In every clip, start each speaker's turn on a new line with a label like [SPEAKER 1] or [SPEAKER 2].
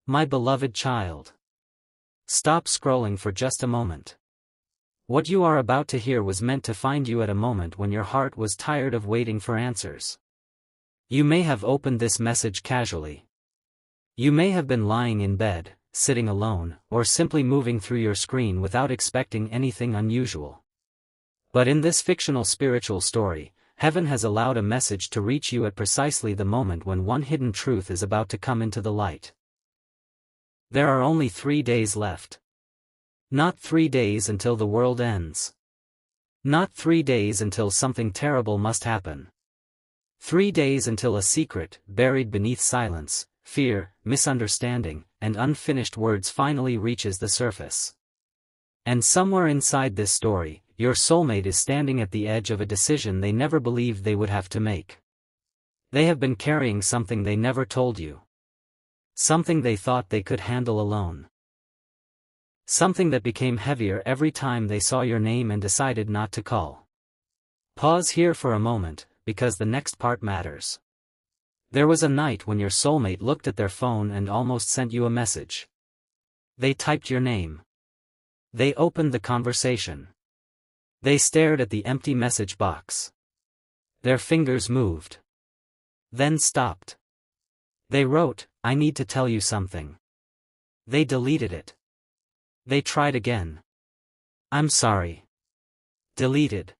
[SPEAKER 1] My beloved child. Stop scrolling for just a moment. What you are about to hear was meant to find you at a moment when your heart was tired of waiting for answers. You may have opened this message casually. You may have been lying in bed, sitting alone, or simply moving through your screen without expecting anything unusual. But in this fictional spiritual story, heaven has allowed a message to reach you at precisely the moment when one hidden truth is about to come into the light. There are only 3 days left. Not 3 days until the world ends. Not 3 days until something terrible must happen. 3 days until a secret, buried beneath silence, fear, misunderstanding, and unfinished words finally reaches the surface. And somewhere inside this story, your soulmate is standing at the edge of a decision they never believed they would have to make. They have been carrying something they never told you. Something they thought they could handle alone. Something that became heavier every time they saw your name and decided not to call. Pause here for a moment, because the next part matters. There was a night when your soulmate looked at their phone and almost sent you a message. They typed your name. They opened the conversation. They stared at the empty message box. Their fingers moved. Then stopped. They wrote, "I need to tell you something." They deleted it. They tried again. "I'm sorry." Deleted.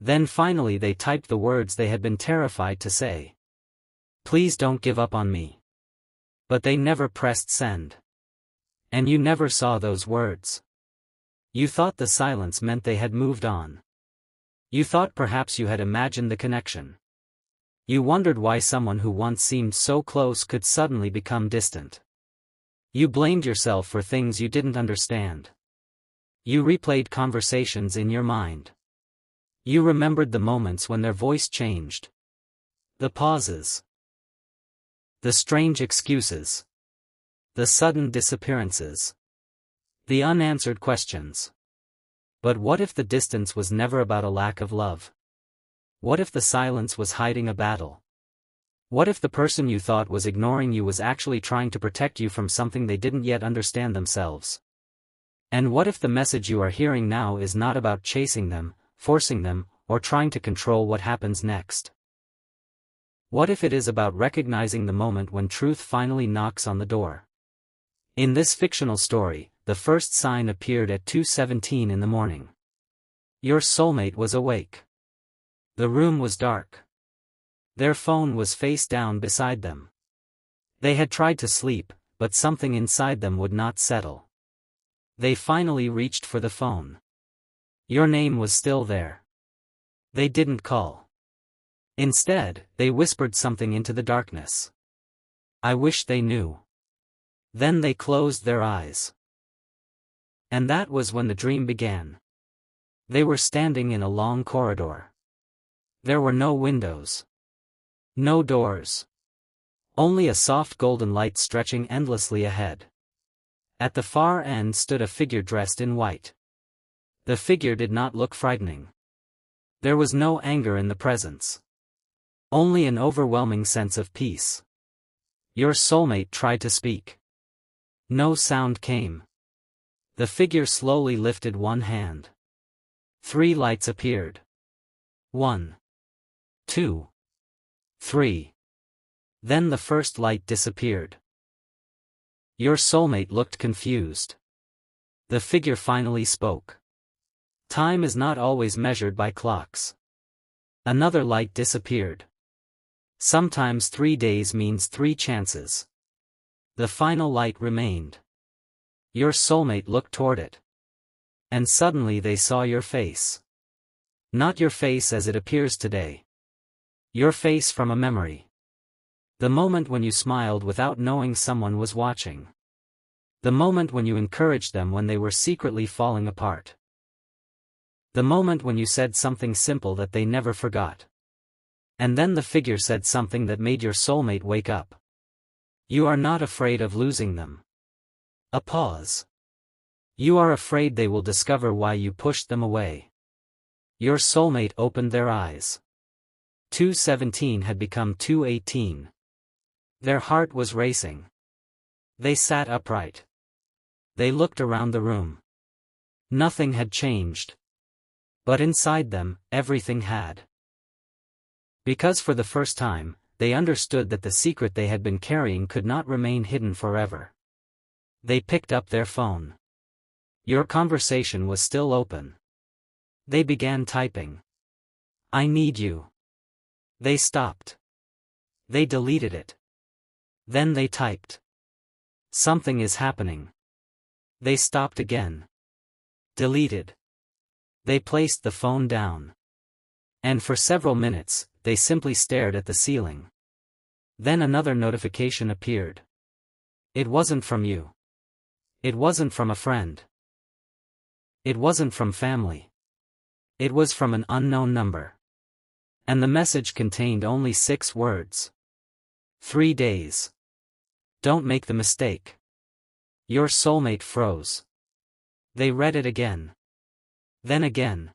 [SPEAKER 1] Then finally they typed the words they had been terrified to say. "Please don't give up on me." But they never pressed send. And you never saw those words. You thought the silence meant they had moved on. You thought perhaps you had imagined the connection. You wondered why someone who once seemed so close could suddenly become distant. You blamed yourself for things you didn't understand. You replayed conversations in your mind. You remembered the moments when their voice changed. The pauses. The strange excuses. The sudden disappearances. The unanswered questions. But what if the distance was never about a lack of love? What if the silence was hiding a battle? What if the person you thought was ignoring you was actually trying to protect you from something they didn't yet understand themselves? And what if the message you are hearing now is not about chasing them, forcing them, or trying to control what happens next? What if it is about recognizing the moment when truth finally knocks on the door? In this fictional story, the first sign appeared at 2:17 in the morning. Your soulmate was awake. The room was dark. Their phone was face down beside them. They had tried to sleep, but something inside them would not settle. They finally reached for the phone. Your name was still there. They didn't call. Instead, they whispered something into the darkness. "I wish they knew." Then they closed their eyes. And that was when the dream began. They were standing in a long corridor. There were no windows. No doors. Only a soft golden light stretching endlessly ahead. At the far end stood a figure dressed in white. The figure did not look frightening. There was no anger in the presence. Only an overwhelming sense of peace. Your soulmate tried to speak. No sound came. The figure slowly lifted one hand. 3 lights appeared. 1, 2, 3. Then the first light disappeared. Your soulmate looked confused. The figure finally spoke. "Time is not always measured by clocks." Another light disappeared. "Sometimes 3 days means 3 chances." The final light remained. Your soulmate looked toward it. And suddenly they saw your face. Not your face as it appears today. Your face from a memory. The moment when you smiled without knowing someone was watching. The moment when you encouraged them when they were secretly falling apart. The moment when you said something simple that they never forgot. And then the figure said something that made your soulmate wake up. You are not afraid of losing them. A pause. You are afraid they will discover why you pushed them away. Your soulmate opened their eyes. 2:17 had become 2:18. Their heart was racing. They sat upright. They looked around the room. Nothing had changed. But inside them, everything had. Because for the first time, they understood that the secret they had been carrying could not remain hidden forever. They picked up their phone. Your conversation was still open. They began typing. I need you. They stopped. They deleted it. Then they typed. Something is happening. They stopped again. Deleted. They placed the phone down. And for several minutes, they simply stared at the ceiling. Then another notification appeared. It wasn't from you. It wasn't from a friend. It wasn't from family. It was from an unknown number. And the message contained only 6 words. 3 days. Don't make the mistake. Your soulmate froze. They read it again. Then again.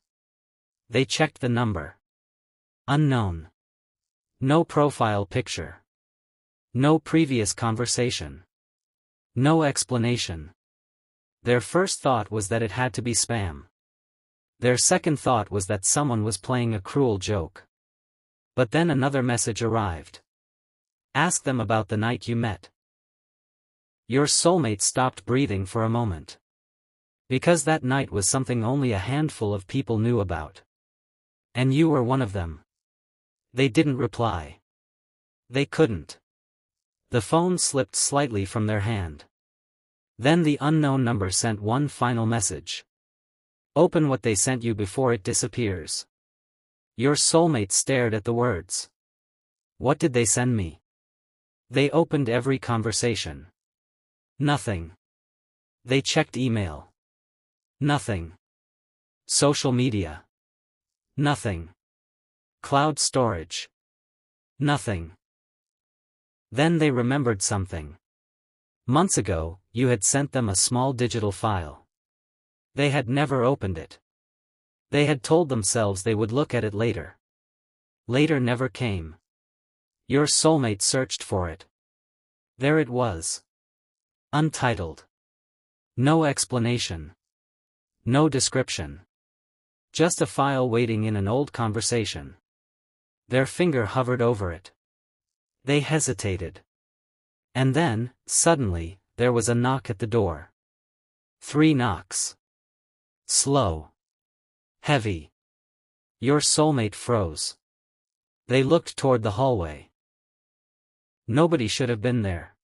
[SPEAKER 1] They checked the number. Unknown. No profile picture. No previous conversation. No explanation. Their first thought was that it had to be spam. Their second thought was that someone was playing a cruel joke. But then another message arrived. Ask them about the night you met. Your soulmate stopped breathing for a moment. Because that night was something only a handful of people knew about. And you were one of them. They didn't reply. They couldn't. The phone slipped slightly from their hand. Then the unknown number sent one final message. Open what they sent you before it disappears. Your soulmate stared at the words. What did they send me? They opened every conversation. Nothing. They checked email. Nothing. Social media. Nothing. Cloud storage. Nothing. Then they remembered something. Months ago, you had sent them a small digital file. They had never opened it. They had told themselves they would look at it later. Later never came. Your soulmate searched for it. There it was. Untitled. No explanation. No description. Just a file waiting in an old conversation. Their finger hovered over it. They hesitated. And then, suddenly, there was a knock at the door. 3 knocks. Slow. Heavy. Your soulmate froze. They looked toward the hallway. Nobody should have been there.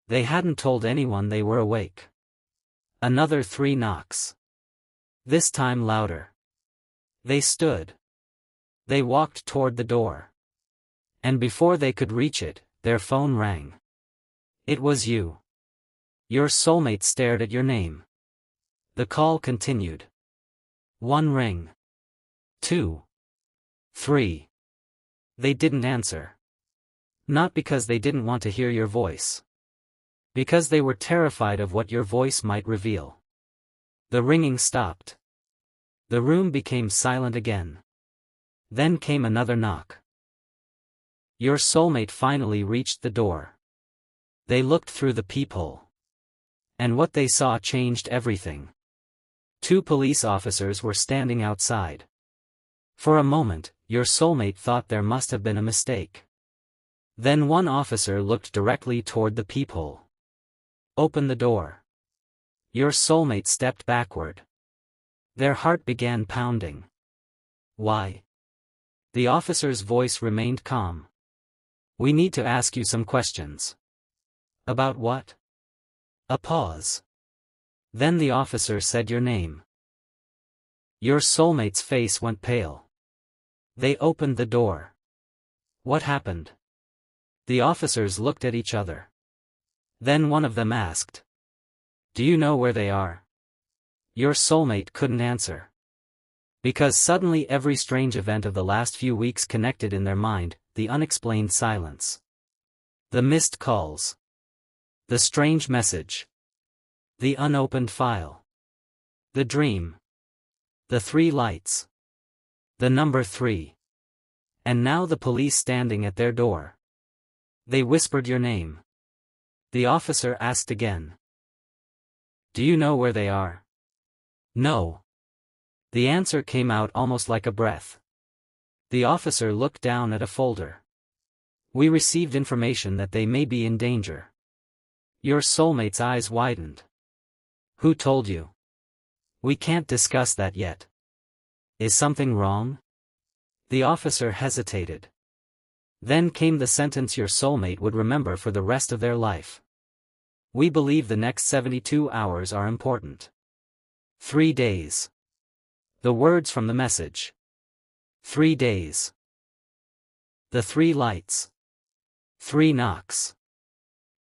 [SPEAKER 1] They hadn't told anyone they were awake. Another 3 knocks. This time louder. They stood. They walked toward the door. And before they could reach it, their phone rang. It was you. Your soulmate stared at your name. The call continued. 1 ring. 2. 3. They didn't answer. Not because they didn't want to hear your voice. Because they were terrified of what your voice might reveal. The ringing stopped. The room became silent again. Then came another knock. Your soulmate finally reached the door. They looked through the peephole. And what they saw changed everything. 2 police officers were standing outside. For a moment, your soulmate thought there must have been a mistake. Then one officer looked directly toward the peephole. Open the door. Your soulmate stepped backward. Their heart began pounding. Why? The officer's voice remained calm. We need to ask you some questions. About what? A pause. Then the officer said your name. Your soulmate's face went pale. They opened the door. What happened? The officers looked at each other. Then one of them asked. Do you know where they are? Your soulmate couldn't answer. Because suddenly every strange event of the last few weeks connected in their mind, the unexplained silence. The missed calls. The strange message. The unopened file. The dream. The 3 lights. The number 3. And now the police standing at their door. They whispered your name. The officer asked again. Do you know where they are? No. The answer came out almost like a breath. The officer looked down at a folder. We received information that they may be in danger. Your soulmate's eyes widened. Who told you? We can't discuss that yet. Is something wrong? The officer hesitated. Then came the sentence your soulmate would remember for the rest of their life. We believe the next 72 hours are important. 3 days. The words from the message. 3 days. The 3 lights. 3 knocks.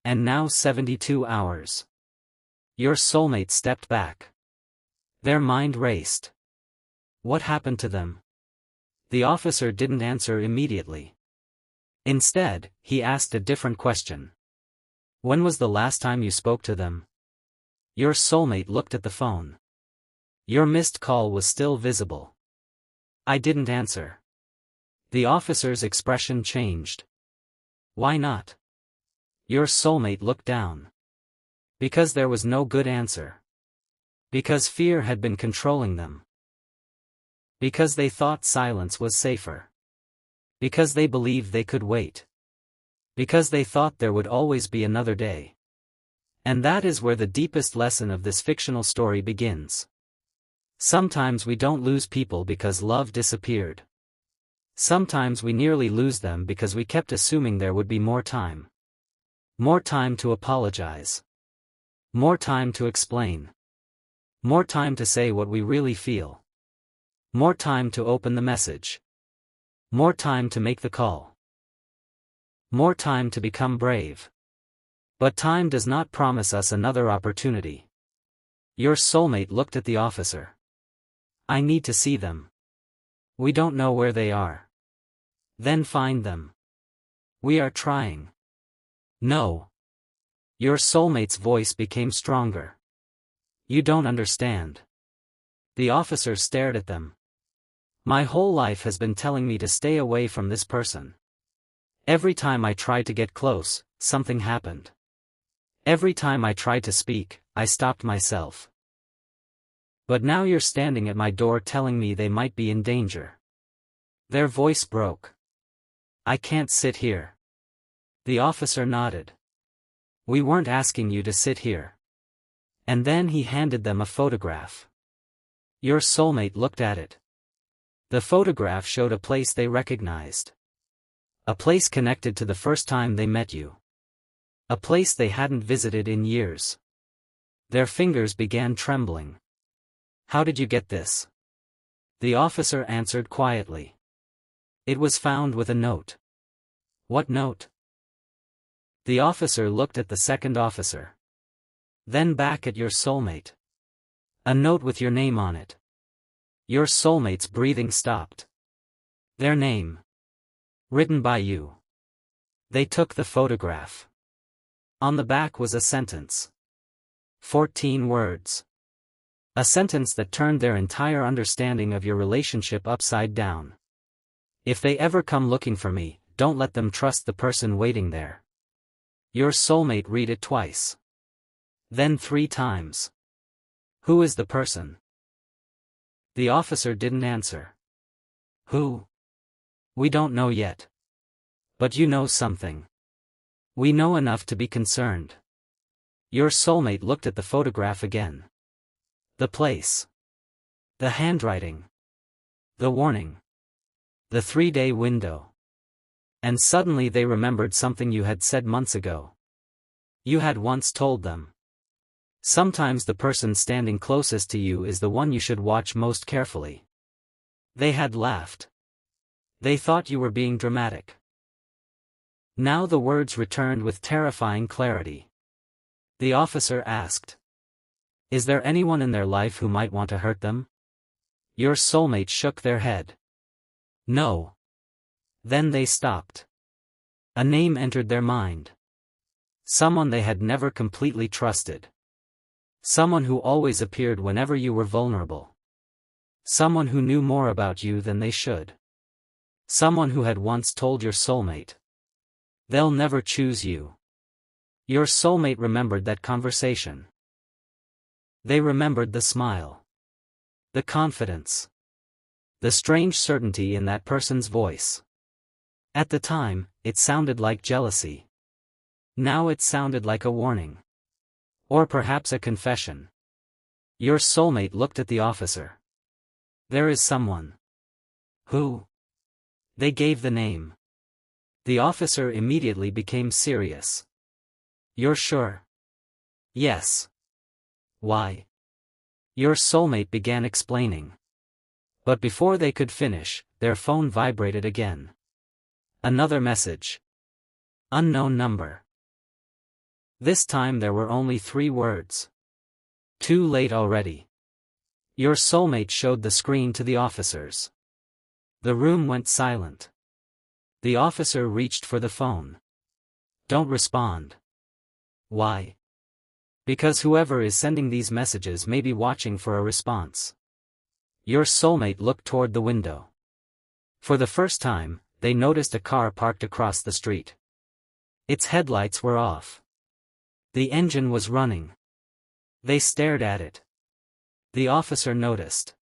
[SPEAKER 1] And now 72 hours. Your soulmate stepped back. Their mind raced. What happened to them? The officer didn't answer immediately. Instead, he asked a different question. When was the last time you spoke to them? Your soulmate looked at the phone. Your missed call was still visible. I didn't answer. The officer's expression changed. Why not? Your soulmate looked down. Because there was no good answer. Because fear had been controlling them. Because they thought silence was safer. Because they believed they could wait. Because they thought there would always be another day. And that is where the deepest lesson of this fictional story begins. Sometimes we don't lose people because love disappeared. Sometimes we nearly lose them because we kept assuming there would be more time. More time to apologize. More time to explain. More time to say what we really feel. More time to open the message. More time to make the call. More time to become brave. But time does not promise us another opportunity. Your soulmate looked at the officer. I need to see them. We don't know where they are. Then find them. We are trying. No. Your soulmate's voice became stronger. You don't understand. The officer stared at them. My whole life has been telling me to stay away from this person. Every time I tried to get close, something happened. Every time I tried to speak, I stopped myself. But now you're standing at my door telling me they might be in danger. Their voice broke. I can't sit here. The officer nodded. We weren't asking you to sit here. And then he handed them a photograph. Your soulmate looked at it. The photograph showed a place they recognized. A place connected to the first time they met you. A place they hadn't visited in years. Their fingers began trembling. How did you get this? The officer answered quietly. It was found with a note. What note? The officer looked at the second officer. Then back at your soulmate. A note with your name on it. Your soulmate's breathing stopped. Their name. Written by you. They took the photograph. On the back was a sentence. 14 words. A sentence that turned their entire understanding of your relationship upside down. If they ever come looking for me, don't let them trust the person waiting there. Your soulmate read it twice. Then 3 times. Who is the person? The officer didn't answer. Who? We don't know yet. But you know something. We know enough to be concerned. Your soulmate looked at the photograph again. The place. The handwriting. The warning. The 3-day window. And suddenly they remembered something you had said months ago. You had once told them. Sometimes the person standing closest to you is the one you should watch most carefully. They had laughed. They thought you were being dramatic. Now the words returned with terrifying clarity. The officer asked. Is there anyone in their life who might want to hurt them? Your soulmate shook their head. No. Then they stopped. A name entered their mind. Someone they had never completely trusted. Someone who always appeared whenever you were vulnerable. Someone who knew more about you than they should. Someone who had once told your soulmate. They'll never choose you. Your soulmate remembered that conversation. They remembered the smile. The confidence. The strange certainty in that person's voice. At the time, it sounded like jealousy. Now it sounded like a warning. Or perhaps a confession. Your soulmate looked at the officer. There is someone. Who? They gave the name. The officer immediately became serious. You're sure? Yes. Why? Your soulmate began explaining. But before they could finish, their phone vibrated again. Another message. Unknown number. This time there were only 3 words. Too late already. Your soulmate showed the screen to the officers. The room went silent. The officer reached for the phone. Don't respond. Why? Because whoever is sending these messages may be watching for a response. Your soulmate looked toward the window. For the first time, they noticed a car parked across the street. Its headlights were off. The engine was running. They stared at it. The officer noticed.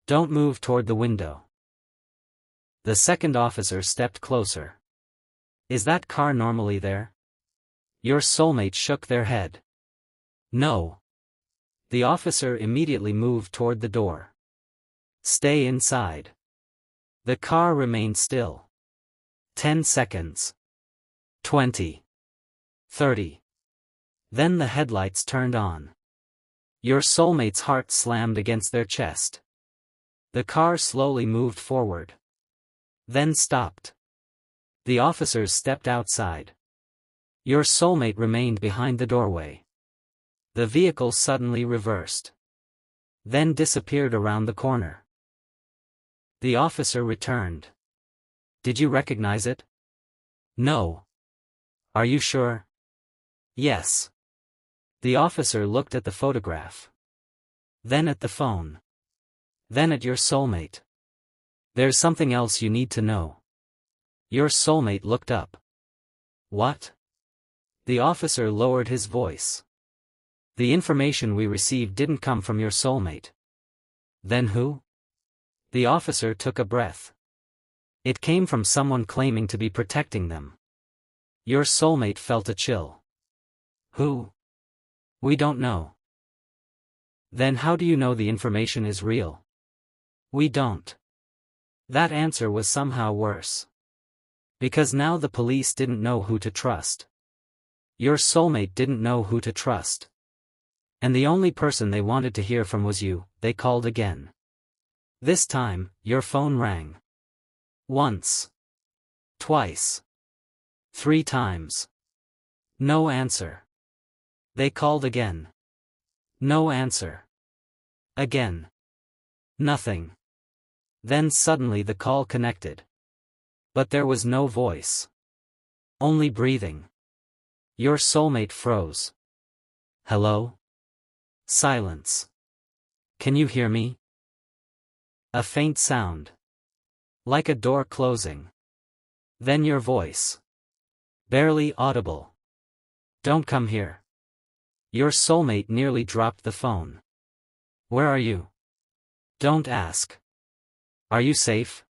[SPEAKER 1] Don't move toward the window. The second officer stepped closer. Is that car normally there? Your soulmate shook their head. No. The officer immediately moved toward the door. Stay inside. The car remained still. 10 seconds. 20. 30. Then the headlights turned on. Your soulmate's heart slammed against their chest. The car slowly moved forward. Then stopped. The officers stepped outside. Your soulmate remained behind the doorway. The vehicle suddenly reversed. Then disappeared around the corner. The officer returned. Did you recognize it? No. Are you sure? Yes. The officer looked at the photograph. Then at the phone. Then at your soulmate. There's something else you need to know. Your soulmate looked up. What? The officer lowered his voice. The information we received didn't come from your soulmate. Then who? The officer took a breath. It came from someone claiming to be protecting them. Your soulmate felt a chill. Who? We don't know. Then how do you know the information is real? We don't. That answer was somehow worse. Because now the police didn't know who to trust. Your soulmate didn't know who to trust. And the only person they wanted to hear from was you. They called again. This time, your phone rang. Once. Twice. 3 times. No answer. They called again. No answer. Again. Nothing. Then suddenly the call connected. But there was no voice. Only breathing. Your soulmate froze. Hello? Silence. Can you hear me? A faint sound. Like a door closing. Then your voice. Barely audible. Don't come here. Your soulmate nearly dropped the phone. Where are you? Don't ask. Are you safe?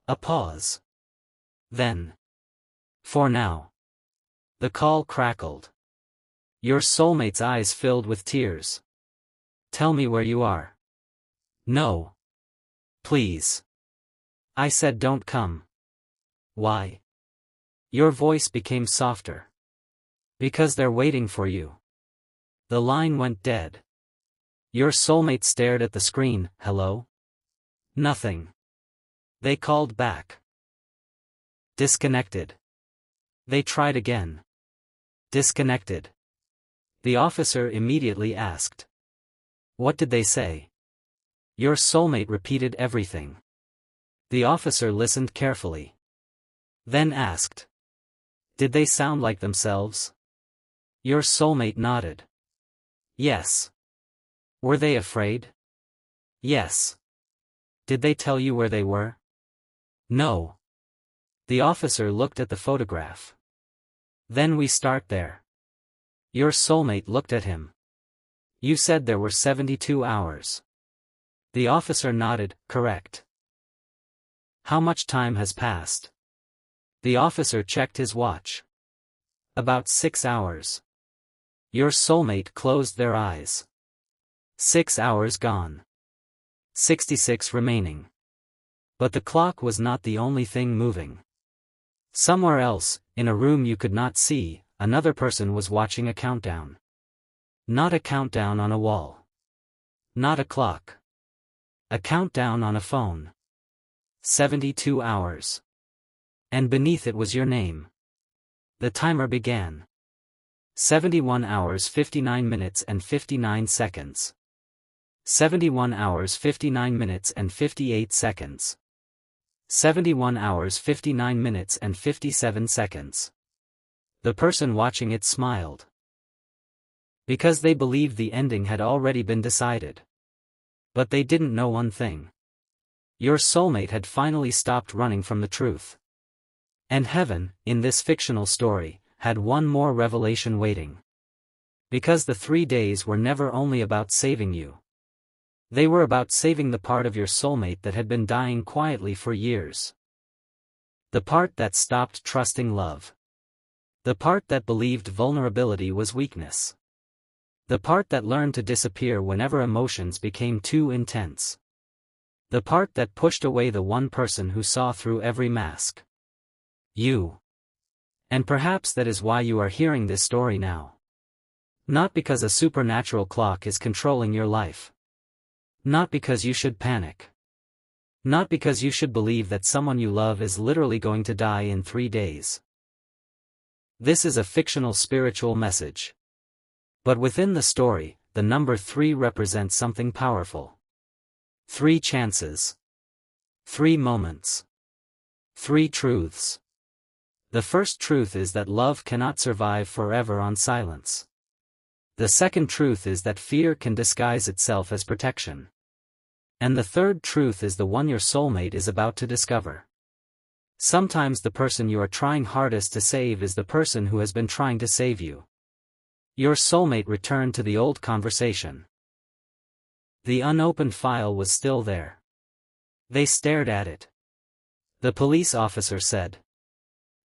[SPEAKER 1] A pause. Then. For now. The call crackled. Your soulmate's eyes filled with tears. Tell me where you are. No. Please. I said don't come. Why? Your voice became softer. Because they're waiting for you. The line went dead. Your soulmate stared at the screen. Hello? Nothing. They called back. Disconnected. They tried again. Disconnected. The officer immediately asked. What did they say? Your soulmate repeated everything. The officer listened carefully. Then asked. Did they sound like themselves? Your soulmate nodded. Yes. Were they afraid? Yes. Did they tell you where they were? No. The officer looked at the photograph. Then we start there. Your soulmate looked at him. You said there were 72 hours. The officer nodded, correct. How much time has passed? The officer checked his watch. About 6 hours. Your soulmate closed their eyes. 6 hours gone. 66 remaining. But the clock was not the only thing moving. Somewhere else, in a room you could not see, another person was watching a countdown. Not a countdown on a wall. Not a clock. A countdown on a phone. 72 hours. And beneath it was your name. The timer began. 71 hours 59 minutes and 59 seconds. 71 hours 59 minutes and 58 seconds. 71 hours 59 minutes and 57 seconds. The person watching it smiled. Because they believed the ending had already been decided. But they didn't know one thing. Your soulmate had finally stopped running from the truth. And heaven, in this fictional story, had one more revelation waiting. Because the 3 days were never only about saving you. They were about saving the part of your soulmate that had been dying quietly for years. The part that stopped trusting love. The part that believed vulnerability was weakness. The part that learned to disappear whenever emotions became too intense. The part that pushed away the one person who saw through every mask. You. And perhaps that is why you are hearing this story now. Not because a supernatural clock is controlling your life. Not because you should panic. Not because you should believe that someone you love is literally going to die in 3 days. This is a fictional spiritual message. But within the story, the number 3 represents something powerful. 3 chances. 3 moments. 3 truths. The first truth is that love cannot survive forever on silence. The second truth is that fear can disguise itself as protection. And the third truth is the one your soulmate is about to discover. Sometimes the person you are trying hardest to save is the person who has been trying to save you. Your soulmate returned to the old conversation. The unopened file was still there. They stared at it. The police officer said,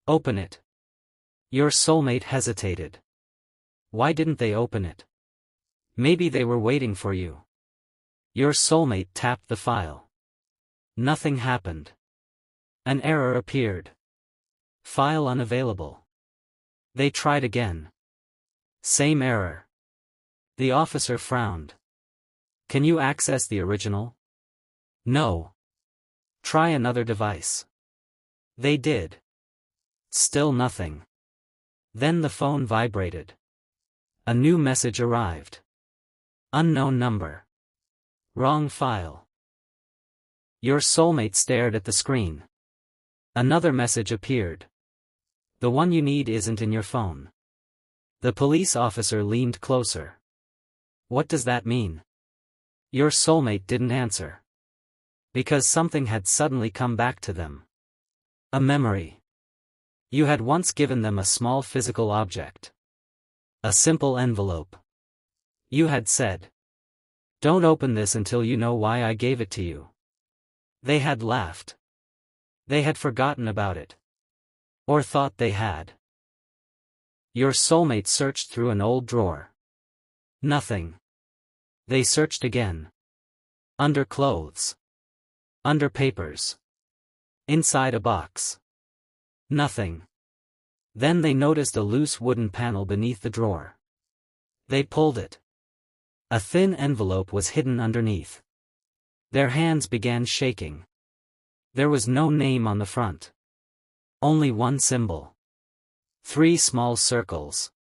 [SPEAKER 1] "Open it." Your soulmate hesitated. Why didn't they open it? Maybe they were waiting for you. Your soulmate tapped the file. Nothing happened. An error appeared. File unavailable. They tried again. Same error. The officer frowned. Can you access the original? No. Try another device. They did. Still nothing. Then the phone vibrated. A new message arrived. Unknown number. Wrong file. Your soulmate stared at the screen. Another message appeared. The one you need isn't in your phone. The police officer leaned closer. What does that mean? Your soulmate didn't answer. Because something had suddenly come back to them. A memory. You had once given them a small physical object. A simple envelope. You had said, "Don't open this until you know why I gave it to you." They had laughed. They had forgotten about it. Or thought they had. Your soulmate searched through an old drawer. Nothing. They searched again. Under clothes. Under papers. Inside a box. Nothing. Then they noticed a loose wooden panel beneath the drawer. They pulled it. A thin envelope was hidden underneath. Their hands began shaking. There was no name on the front. Only one symbol. 3 small circles.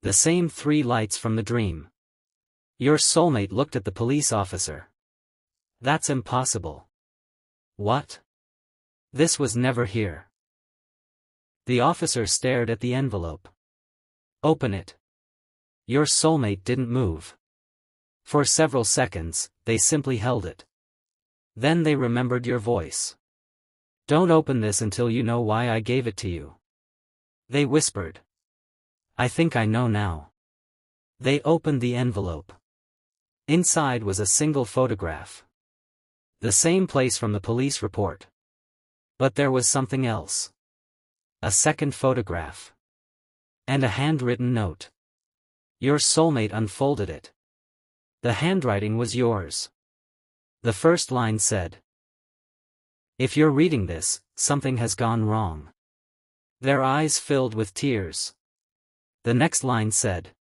[SPEAKER 1] The same 3 lights from the dream. Your soulmate looked at the police officer. That's impossible. What? This was never here. The officer stared at the envelope. Open it. Your soulmate didn't move. For several seconds, they simply held it. Then they remembered your voice. Don't open this until you know why I gave it to you. They whispered. I think I know now. They opened the envelope. Inside was a single photograph. The same place from the police report. But there was something else. A second photograph. And a handwritten note. Your soulmate unfolded it. The handwriting was yours. The first line said, "If you're reading this, something has gone wrong." Their eyes filled with tears. The next line said,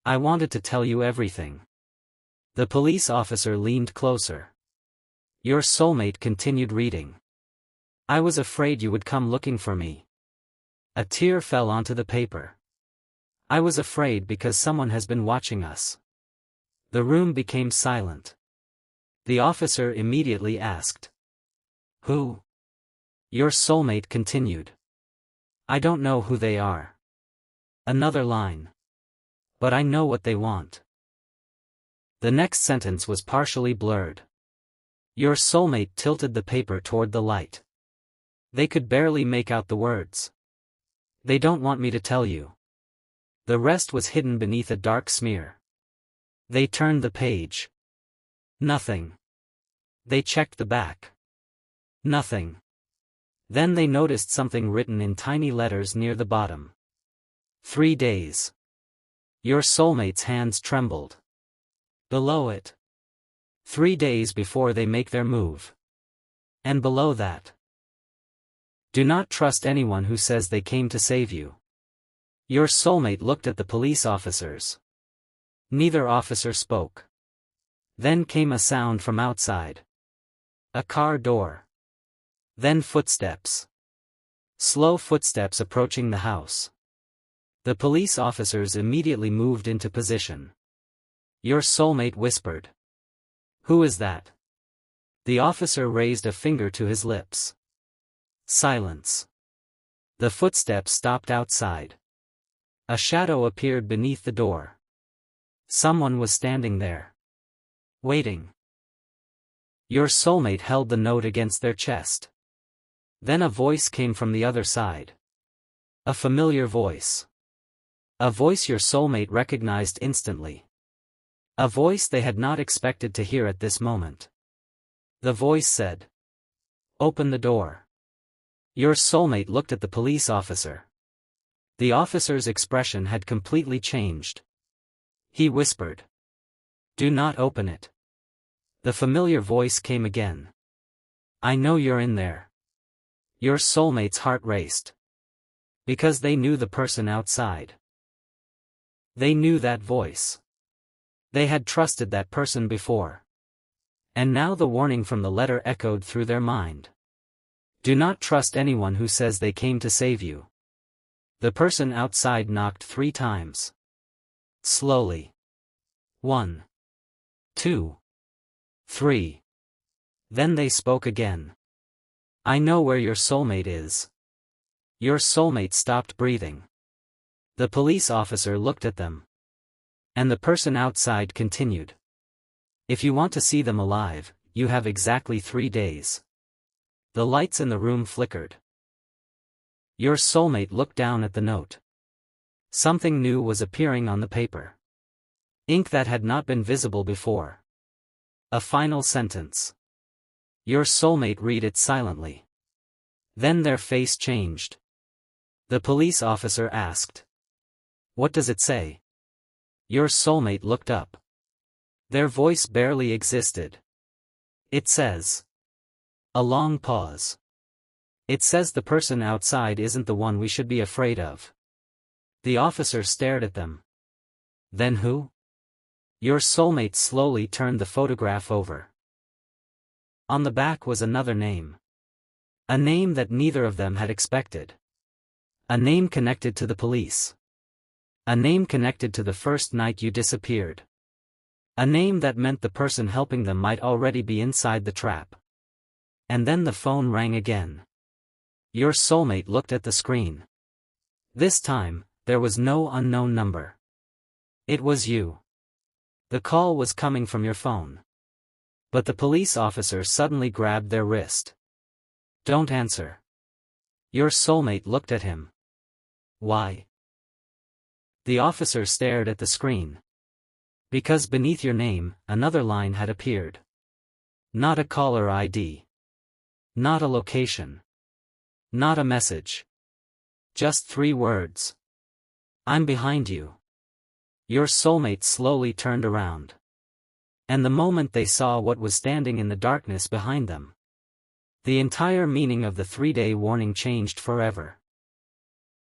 [SPEAKER 1] "I wanted to tell you everything." The police officer leaned closer. Your soulmate continued reading. "I was afraid you would come looking for me." A tear fell onto the paper. "I was afraid because someone has been watching us." The room became silent. The officer immediately asked, "Who?" Your soulmate continued, "I don't know who they are." Another line. "But I know what they want." The next sentence was partially blurred. Your soulmate tilted the paper toward the light. They could barely make out the words. "They don't want me to tell you." The rest was hidden beneath a dark smear. They turned the page. Nothing. They checked the back. Nothing. Then they noticed something written in tiny letters near the bottom. 3 days. Your soulmate's hands trembled. Below it. 3 days before they make their move. And below that. Do not trust anyone who says they came to save you. Your soulmate looked at the police officers. Neither officer spoke. Then came a sound from outside. A car door. Then footsteps. Slow footsteps approaching the house. The police officers immediately moved into position. Your soulmate whispered, "Who is that?" The officer raised a finger to his lips. Silence. The footsteps stopped outside. A shadow appeared beneath the door. Someone was standing there. Waiting. Your soulmate held the note against their chest. Then a voice came from the other side. A familiar voice. A voice your soulmate recognized instantly. A voice they had not expected to hear at this moment. The voice said, "Open the door." Your soulmate looked at the police officer. The officer's expression had completely changed. He whispered, "Do not open it." The familiar voice came again. "I know you're in there." Your soulmate's heart raced. Because they knew the person outside. They knew that voice. They had trusted that person before. And now the warning from the letter echoed through their mind. Do not trust anyone who says they came to save you. The person outside knocked 3 times. Slowly. 1, 2, 3. Then they spoke again. "I know where your soulmate is." Your soulmate stopped breathing. The police officer looked at them. And the person outside continued. "If you want to see them alive, you have exactly 3 days." The lights in the room flickered. Your soulmate looked down at the note. Something new was appearing on the paper. Ink that had not been visible before. A final sentence. Your soulmate read it silently. Then their face changed. The police officer asked, "What does it say?" Your soulmate looked up. Their voice barely existed. "It says." A long pause. "It says the person outside isn't the one we should be afraid of." The officer stared at them. "Then who?" Your soulmate slowly turned the photograph over. On the back was another name. A name that neither of them had expected. A name connected to the police. A name connected to the first night you disappeared. A name that meant the person helping them might already be inside the trap. And then the phone rang again. Your soulmate looked at the screen. This time, there was no unknown number. It was you. The call was coming from your phone. But the police officer suddenly grabbed their wrist. "Don't answer." Your soulmate looked at him. "Why?" The officer stared at the screen. Because beneath your name, another line had appeared. Not a caller ID. Not a location. Not a message. Just 3 words. I'm behind you. Your soulmate slowly turned around. And the moment they saw what was standing in the darkness behind them, the entire meaning of the 3-day warning changed forever.